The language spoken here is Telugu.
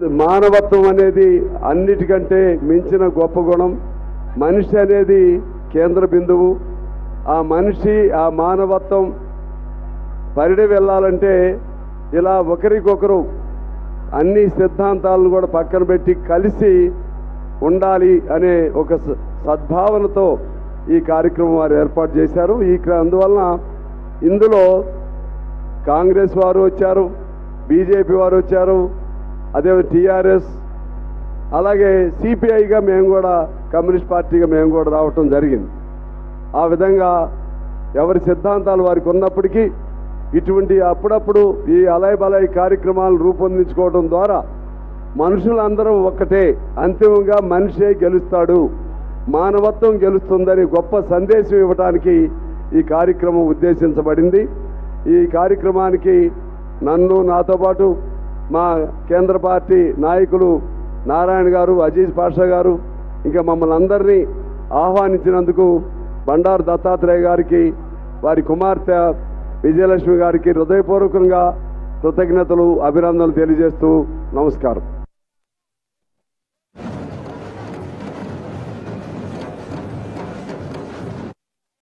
మానవత్వం అనేది అన్నిటికంటే మించిన గొప్ప గుణం. మనిషి అనేది కేంద్ర బిందువు. ఆ మనిషి ఆ మానవత్వం పరిడి వెళ్ళాలంటే ఇలా ఒకరికొకరు అన్ని సిద్ధాంతాలను కూడా పక్కన పెట్టి కలిసి ఉండాలి అనే ఒక సద్భావనతో ఈ కార్యక్రమం వారు ఏర్పాటు చేశారు. అందువలన ఇందులో కాంగ్రెస్ వారు వచ్చారు, బీజేపీ వారు వచ్చారు, అదే టీఆర్ఎస్, అలాగే సిపిఐగా మేము కూడా, కమ్యూనిస్ట్ పార్టీగా మేము కూడా రావటం జరిగింది. ఆ విధంగా ఎవరి సిద్ధాంతాలు వారికి ఉన్నప్పటికీ ఇటువంటి అప్పుడప్పుడు ఈ అలయ్ బలయ్ కార్యక్రమాలు రూపొందించుకోవడం ద్వారా మనుషులందరూ ఒక్కటే, అంతిమంగా మనిషే గెలుస్తాడు, మానవత్వం గెలుస్తుందని గొప్ప సందేశం ఇవ్వడానికి ఈ కార్యక్రమం ఉద్దేశించబడింది. ఈ కార్యక్రమానికి నన్ను, నాతో పాటు మా కేంద్ర పార్టీ నాయకులు నారాయణ గారు, అజీజ్ పాషా గారు, ఇంకా మమ్మల్ని అందరినీ ఆహ్వానించినందుకు బండారు దత్తాత్రేయ గారికి, వారి కుమార్తె విజయలక్ష్మి గారికి హృదయపూర్వకంగా కృతజ్ఞతలు, అభినందనలు తెలియజేస్తూ నమస్కారం.